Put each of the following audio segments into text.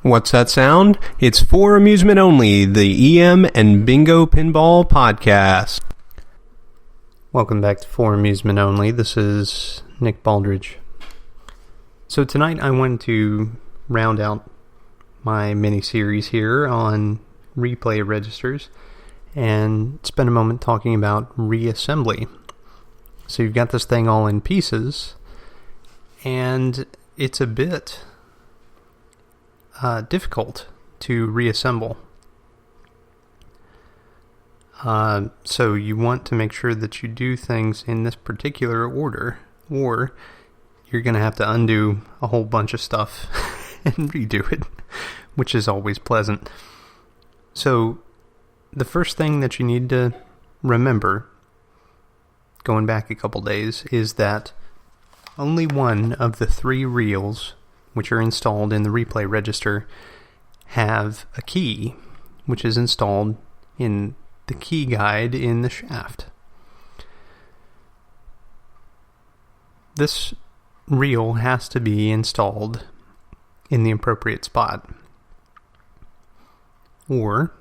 What's that sound? It's For Amusement Only, the EM and Bingo Pinball Podcast. Welcome back to For Amusement Only. This is Nick Baldridge. So tonight I wanted to round out my mini-series here on replay registers and spend a moment talking about reassembly. So you've got this thing all in pieces, and it's a bit difficult to reassemble. So you want to make sure that you do things in this particular order, or you're going to have to undo a whole bunch of stuff and redo it, which is always pleasant. So the first thing that you need to remember, going back a couple days, is that only one of the three reels which are installed in the replay register have a key, which is installed in the key guide in the shaft. This reel has to be installed in the appropriate spot, or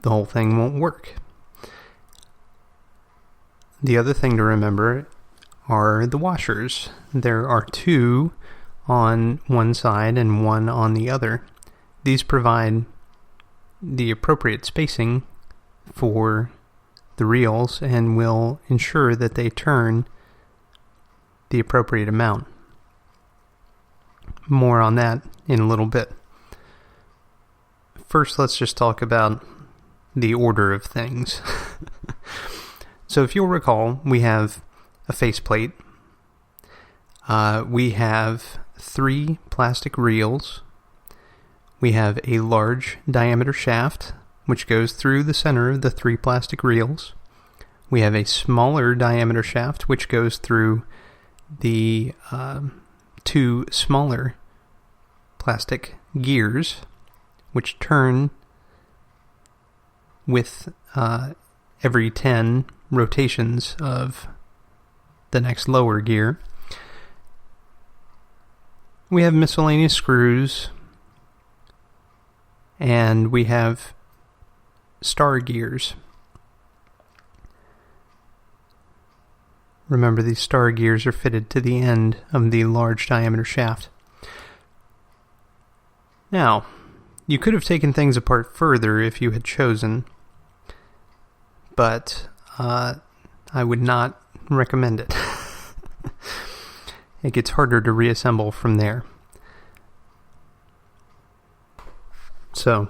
the whole thing won't work. The other thing to remember are the washers. There are two on one side and one on the other. These provide the appropriate spacing for the reels and will ensure that they turn the appropriate amount. More on that in a little bit. First, let's just talk about the order of things. So if you'll recall, we have a faceplate. We have 3 plastic reels. We have a large diameter shaft, which goes through the center of the 3 plastic reels. We have a smaller diameter shaft, which goes through the 2 smaller plastic gears, which turn with every 10 rotations of the next lower gear. We have miscellaneous screws, and we have star gears. Remember, these star gears are fitted to the end of the large diameter shaft. Now, you could have taken things apart further if you had chosen, but I would not recommend it. It gets harder to reassemble from there. So,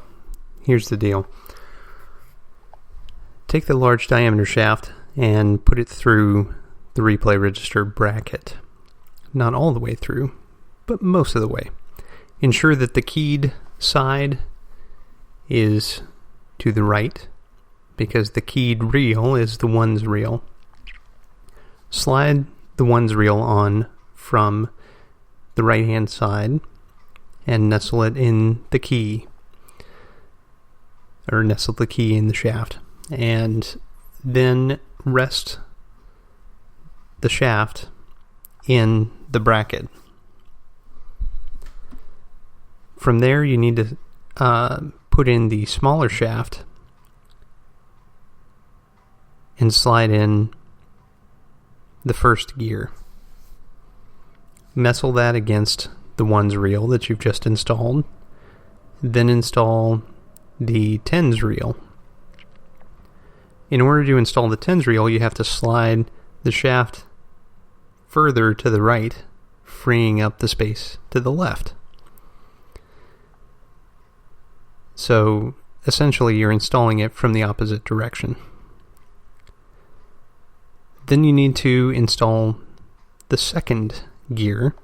here's the deal. Take the large diameter shaft and put it through the replay register bracket. Not all the way through, but most of the way. Ensure that the keyed side is to the right, because the keyed reel is the ones reel. Slide the ones reel on from the right hand side and nestle it in the key, or nestle the key in the shaft, and then rest the shaft in the bracket. From there, you need to put in the smaller shaft and slide in the first gear. Nestle that against the ones reel that you've just installed. Then install the tens reel. In order to install the tens reel, you have to slide the shaft further to the right, freeing up the space to the left. So essentially you're installing it from the opposite direction. Then you need to install the second gear,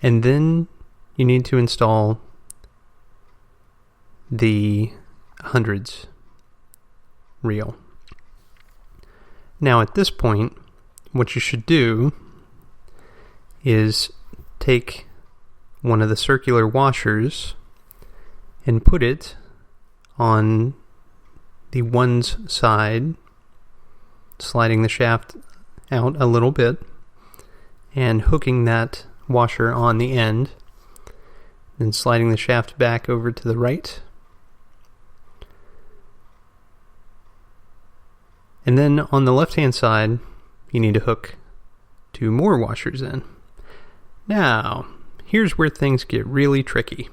and then you need to install the hundreds reel. Now at this point, what you should do is take one of the circular washers and put it on the ones side, sliding the shaft out a little bit and hooking that washer on the end Then sliding the shaft back over to the right. And then on the left-hand side, you need to hook 2 more washers in. Now, here's where things get really tricky.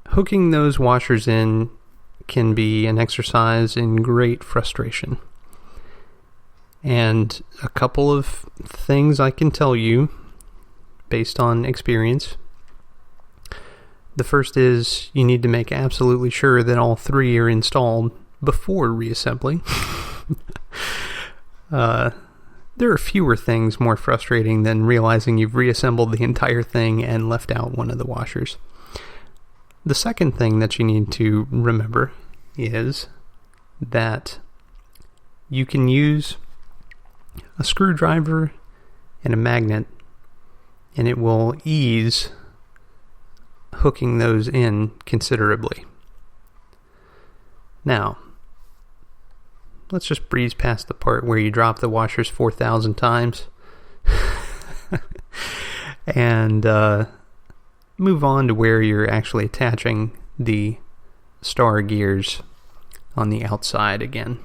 Hooking those washers in can be an exercise in great frustration. And a couple of things I can tell you based on experience. The first is you need to make absolutely sure that all 3 are installed before reassembly. There are fewer things more frustrating than realizing you've reassembled the entire thing and left out one of the washers. The second thing that you need to remember is that you can use a screwdriver and a magnet, and it will ease hooking those in considerably. Now, let's just breeze past the part where you drop the washers 4,000 times and move on to where you're actually attaching the star gears on the outside again.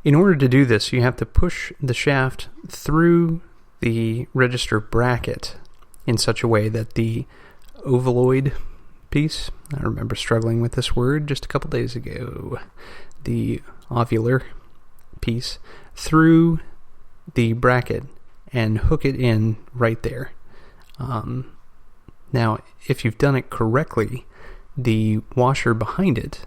In order to do this, you have to push the shaft through the register bracket in such a way that the ovaloid piece, I remember struggling with this word just a couple days ago, the ovular piece, through the bracket and hook it in right there. Now, if you've done it correctly, the washer behind it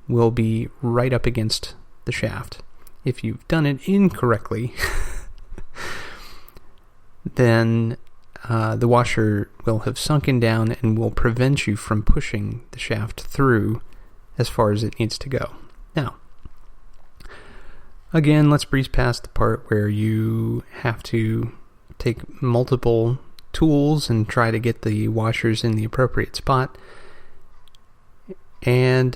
will be right up against the shaft. If you've done it incorrectly, then the washer will have sunken down and will prevent you from pushing the shaft through as far as it needs to go. Now, again, let's breeze past the part where you have to take multiple tools and try to get the washers in the appropriate spot, and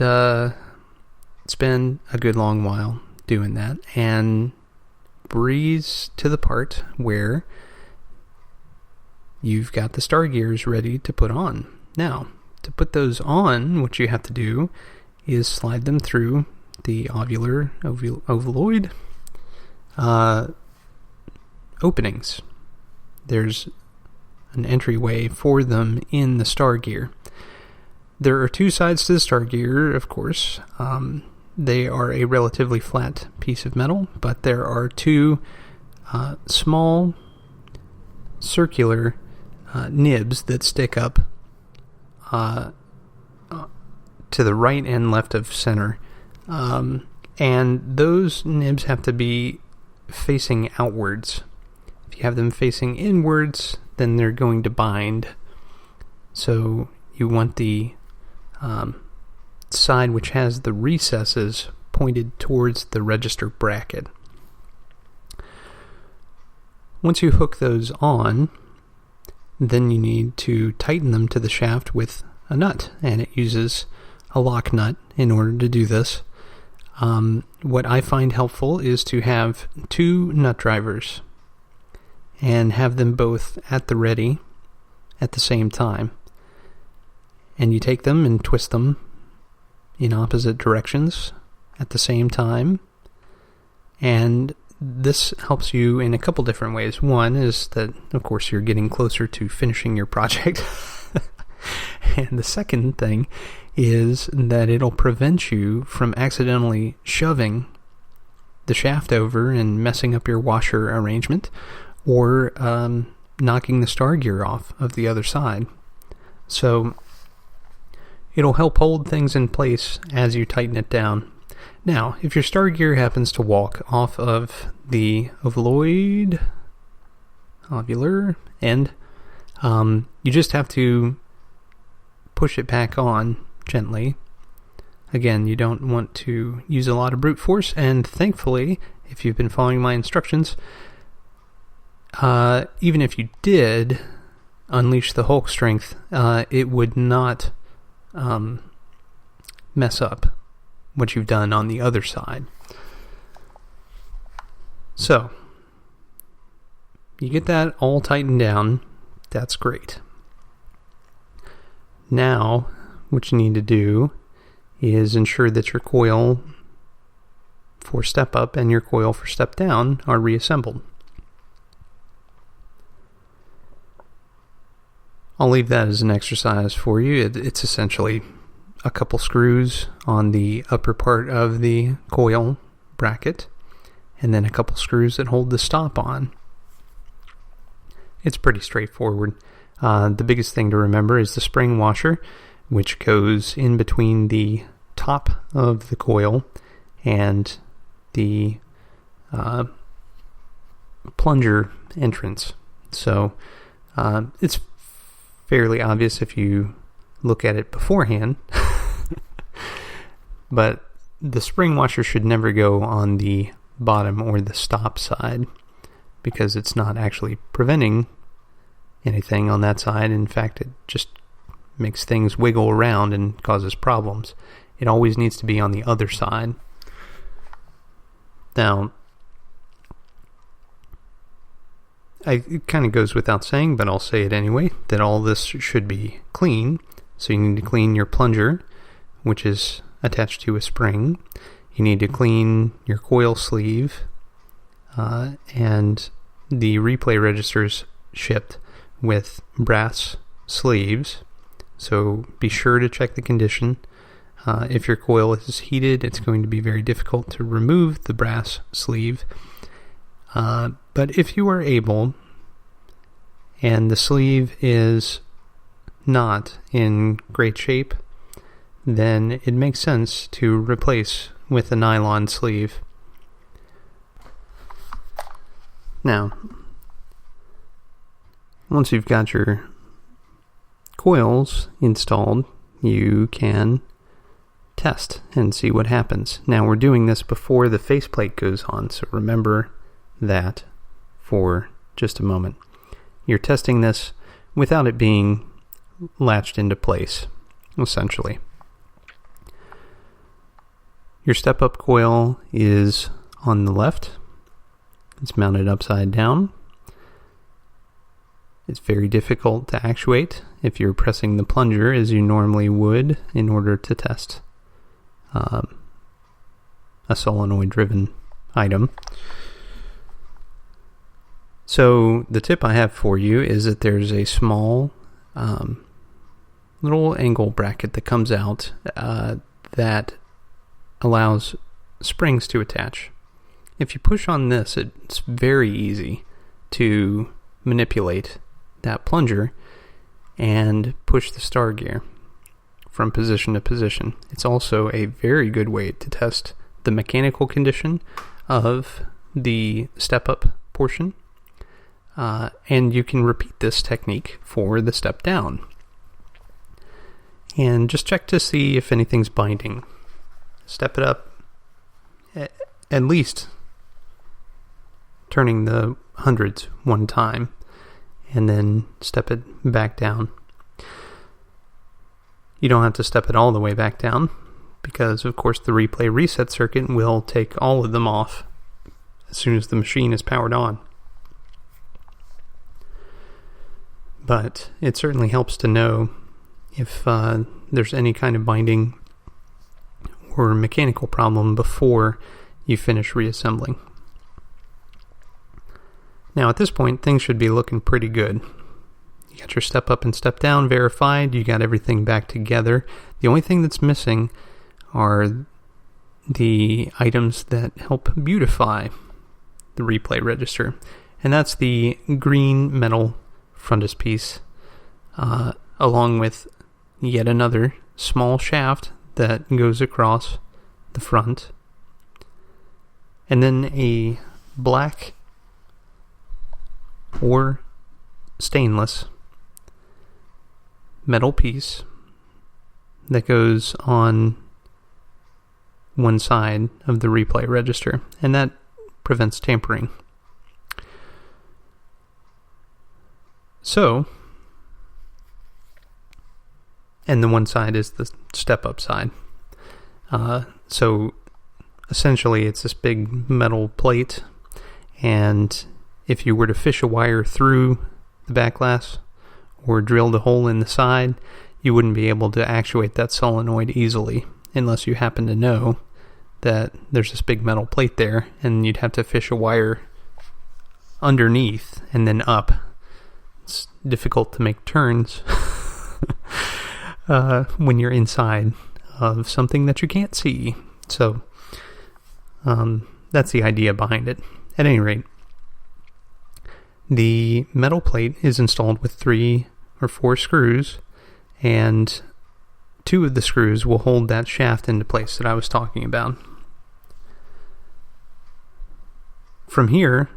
spend a good long while doing that, and breeze to the part where you've got the star gears ready to put on. Now, to put those on, what you have to do is slide them through the ovaloid openings. There's an entryway for them in the star gear. There are 2 sides to the star gear, of course. They are a relatively flat piece of metal, but there are 2 small circular nibs that stick up to the right and left of center. And those nibs have to be facing outwards. If you have them facing inwards, then they're going to bind. So you want the side which has the recesses pointed towards the register bracket. Once you hook those on, then you need to tighten them to the shaft with a nut, and it uses a lock nut in order to do this. What I find helpful is to have 2 nut drivers and have them both at the ready at the same time. And you take them and twist them in opposite directions at the same time. And this helps you in a couple different ways. One is that, of course, you're getting closer to finishing your project. And the second thing is that it'll prevent you from accidentally shoving the shaft over and messing up your washer arrangement, or knocking the star gear off of the other side. So it'll help hold things in place as you tighten it down. Now, if your star gear happens to walk off of the ovular end, you just have to push it back on gently. Again, you don't want to use a lot of brute force, and thankfully, if you've been following my instructions, even if you did unleash the Hulk strength, it would not mess up what you've done on the other side. So, you get that all tightened down. That's great. Now, what you need to do is ensure that your coil for step up and your coil for step down are reassembled. I'll leave that as an exercise for you. It's essentially a couple screws on the upper part of the coil bracket, and then a couple screws that hold the stop on. It's pretty straightforward. The biggest thing to remember is the spring washer, which goes in between the top of the coil and the plunger entrance. So it's fairly obvious if you look at it beforehand, but the spring washer should never go on the bottom or the stop side, because it's not actually preventing anything on that side. In fact, it just makes things wiggle around and causes problems. It always needs to be on the other side. Now, it kind of goes without saying, but I'll say it anyway, that all this should be clean. So you need to clean your plunger, which is attached to a spring. You need to clean your coil sleeve, and the replay registers shipped with brass sleeves. So be sure to check the condition. If your coil is heated, it's going to be very difficult to remove the brass sleeve. But if you are able, and the sleeve is not in great shape, then it makes sense to replace with a nylon sleeve. Now, once you've got your coils installed, you can test and see what happens. Now, we're doing this before the faceplate goes on, so remember that for just a moment. You're testing this without it being latched into place, essentially. Your step-up coil is on the left. It's mounted upside down. It's very difficult to actuate if you're pressing the plunger as you normally would in order to test a solenoid-driven item. So the tip I have for you is that there's a small little angle bracket that comes out that allows springs to attach. If you push on this, it's very easy to manipulate that plunger and push the star gear from position to position. It's also a very good way to test the mechanical condition of the step-up portion. And you can repeat this technique for the step down. And just check to see if anything's binding. Step it up, at least turning the hundreds one time, and then step it back down. You don't have to step it all the way back down, because of course the replay reset circuit will take all of them off as soon as the machine is powered on. But it certainly helps to know if there's any kind of binding or mechanical problem before you finish reassembling. Now at this point, things should be looking pretty good. You got your step up and step down verified, you got everything back together. The only thing that's missing are the items that help beautify the replay register. And that's the green metal frontispiece, along with yet another small shaft that goes across the front, and then a black or stainless metal piece that goes on one side of the replay register, and that prevents tampering. So, and the one side is the step-up side. So, essentially, it's this big metal plate, and if you were to fish a wire through the back glass or drilled a hole in the side, you wouldn't be able to actuate that solenoid easily unless you happen to know that there's this big metal plate there, and you'd have to fish a wire underneath and then up. It's difficult to make turns when you're inside of something that you can't see. So that's the idea behind it. At any rate, the metal plate is installed with 3 or 4 screws, and 2 of the screws will hold that shaft into place that I was talking about. From here,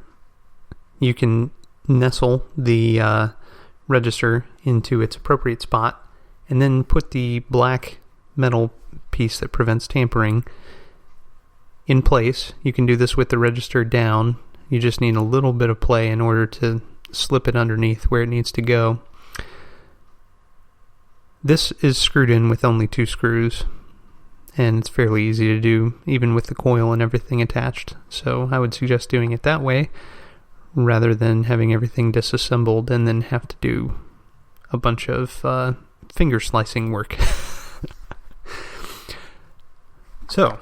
you can nestle the register into its appropriate spot, and then put the black metal piece that prevents tampering in place. You can do this with the register down. You just need a little bit of play in order to slip it underneath where it needs to go. This is screwed in with only 2 screws, and it's fairly easy to do, even with the coil and everything attached. So I would suggest doing it that way, rather than having everything disassembled and then have to do a bunch of finger slicing work. So,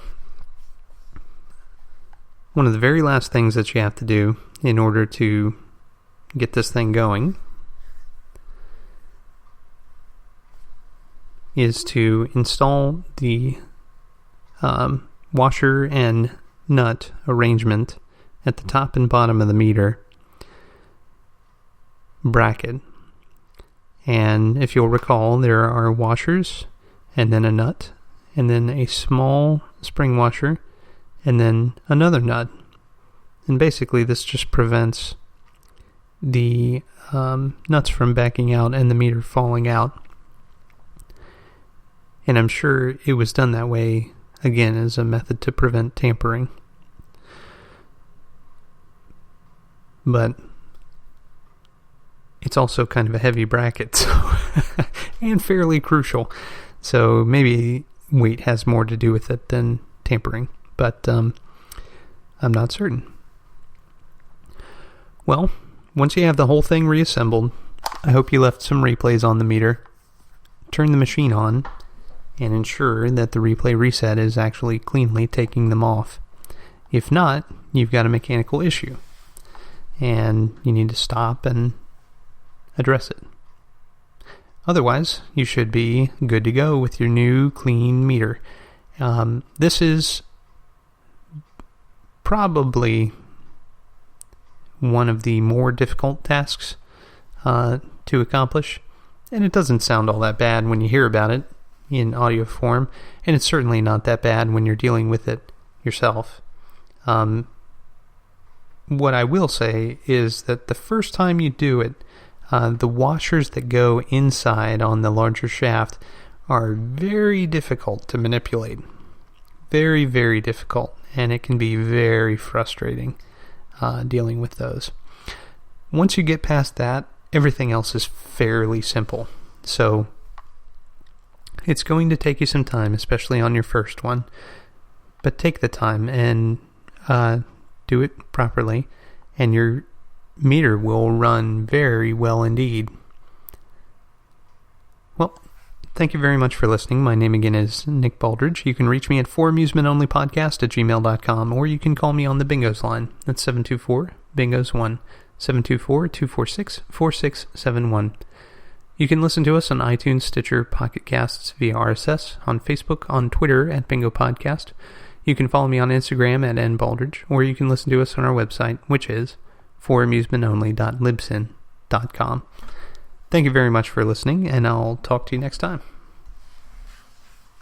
one of the very last things that you have to do in order to get this thing going is to install the washer and nut arrangement at the top and bottom of the meter bracket. And if you'll recall, there are washers and then a nut and then a small spring washer and then another nut. And basically this just prevents the nuts from backing out and the meter falling out. And I'm sure it was done that way, again, as a method to prevent tampering. But it's also kind of a heavy bracket, so and fairly crucial. So maybe weight has more to do with it than tampering, but I'm not certain. Well, once you have the whole thing reassembled, I hope you left some replays on the meter. Turn the machine on and ensure that the replay reset is actually cleanly taking them off. If not, you've got a mechanical issue, and you need to stop and address it. Otherwise, you should be good to go with your new clean meter. This is probably one of the more difficult tasks to accomplish, and it doesn't sound all that bad when you hear about it in audio form, and it's certainly not that bad when you're dealing with it yourself. What I will say is that the first time you do it, the washers that go inside on the larger shaft are very difficult to manipulate. Very, very difficult, and it can be very frustrating dealing with those. Once you get past that, everything else is fairly simple. So it's going to take you some time, especially on your first one, but take the time and do it properly, and your meter will run very well indeed. Well, thank you very much for listening. My name again is Nick Baldridge. You can reach me at foramusementonlypodcast@gmail.com, or you can call me on the Bingos line. That's 724-BINGOS1, 724-246-4671. You can listen to us on iTunes, Stitcher, Pocket Casts, via RSS, on Facebook, on Twitter at Bingo Podcast. You can follow me on Instagram at nbaldridge, or you can listen to us on our website, which is foramusementonly.libsyn.com. Thank you very much for listening, and I'll talk to you next time.